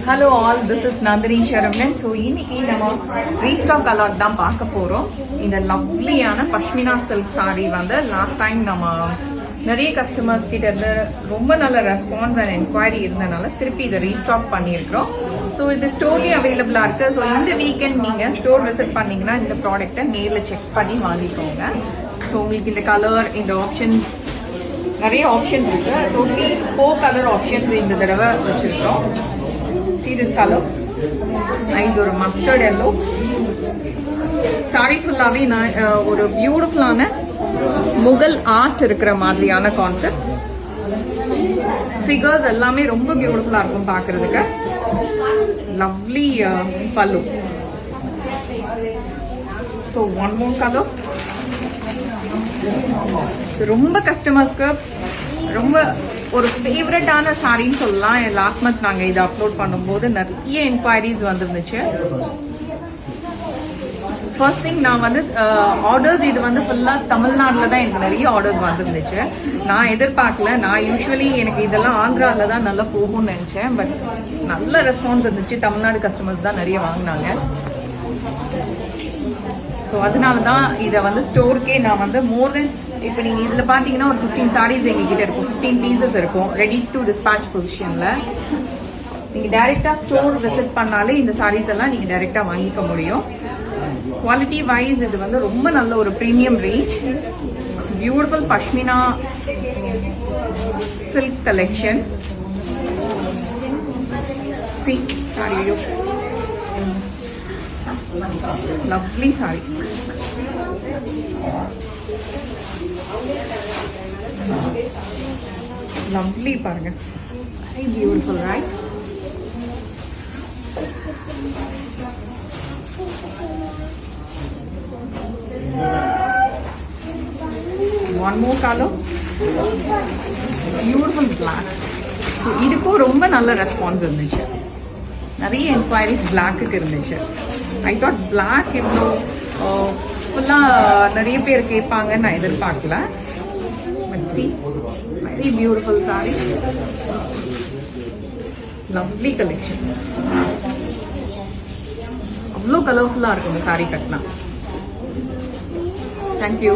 Hello all, this is Nandini Saravanan. So இன்னைக்கு நம்ம restock allot தான் பார்க்க போகிறோம். இந்த லவ்லியான பஷ்மினா சில்க் சாரீ வந்து லாஸ்ட் டைம் நம்ம நிறைய கஸ்டமர்ஸ் கிட்ட இருந்து ரொம்ப நல்ல ரெஸ்பான்ஸ் அண்ட் என்கொயரி இருந்தனால திருப்பி இதை ரீஸ்டாக் பண்ணியிருக்கிறோம். ஸோ இது ஸ்டோர்லேயும் அவைலபிளாக இருக்குது. ஸோ இந்த வீக்கெண்ட் நீங்கள் ஸ்டோர் விசிட் பண்ணிங்கன்னா இந்த ப்ராடக்டை நேரில் செக் பண்ணி வாங்கிக்கோங்க. ஸோ உங்களுக்கு இந்த கலர், இந்த ஆப்ஷன், நிறைய ஆப்ஷன்ஸ் இருக்கு. டோட்டலி 4 கலர் ஆப்ஷன்ஸ் இந்த தடவை வச்சிருக்கோம். See this color, nice ஒரு மஸ்டர்ட் எல்லோ. சாரி ஃபுல்லாவே ஒரு பியூட்டிஃபுல்லான முகல் ஆர்ட் இருக்கிற மாதிரியான கான்செப்ட். ஃபிகர்ஸ் எல்லாமே ரொம்ப பியூட்டிஃபுல்லா இருக்கும் பார்க்கிறதுக்கு. லவ்லி பல்லு. So one more colour. ரொம்ப கஸ்டமர்ஸ்க்கு ரொம்ப ஒரு ஃபேவரட்டான சாரின்னு சொல்லலாம். லாஸ்ட் மந்த் நாங்கள் இதை அப்லோட் பண்ணும்போது நிறைய என்கொயரிஸ் வந்துருந்துச்சு. ஃபர்ஸ்ட் திங், நான் வந்து ஆர்டர்ஸ் இது வந்து ஃபுல்லாக தமிழ்நாட்டில் தான் எனக்கு நிறைய ஆர்டர்ஸ் வந்துருந்துச்சு. நான் எதிர்பார்க்கல. நான் யூஸ்வலி எனக்கு இதெல்லாம் ஆந்திராவில் தான் நல்லா போகும்னு நினச்சேன். பட் நல்ல ரெஸ்பான்ஸ் இருந்துச்சு. தமிழ்நாடு கஸ்டமர்ஸ் தான் நிறைய வாங்கினாங்க. ஸோ அதனால தான் இதை வந்து ஸ்டோருக்கே நான் வந்து மோர் தென், இப்போ நீங்கள் இதில் பார்த்தீங்கன்னா ஒரு 15 சாரீஸ் எங்ககிட்ட இருக்கும். 15 பீசஸ் இருக்கும் ரெடி டு டிஸ்பேச் பொசிஷனில். நீங்கள் டைரெக்டாக ஸ்டோர் விசிட் பண்ணாலே இந்த சாரீஸ் எல்லாம் நீங்கள் டைரெக்டாக வாங்கிக்க முடியும். குவாலிட்டி வைஸ் இது வந்து ரொம்ப நல்ல ஒரு premium range. Beautiful pashmina silk collection. சி சாரியோ, லவ்லி சாரி. லவ்லி பாருங்க, very beautiful right? One more colour, beautiful black. இதுக்கும் ரொம்ப நல்ல ரெஸ்பான்ஸ் இருந்துச்சு. நிறைய என்கொயரிஸ் பிளாக்குக்கு இருந்துச்சு. ஐ தாட் பிளாக் இவ்வளோ ஃபுல்லாக நிறைய பேர் கேட்பாங்கன்னு நான் எதிர்பார்க்கல. But see, very beautiful sorry, lovely collection. அவ்வளோ கலர்ஃபுல்லாக இருக்கும் இந்த சாரி கட்டினா. தேங்க்யூ.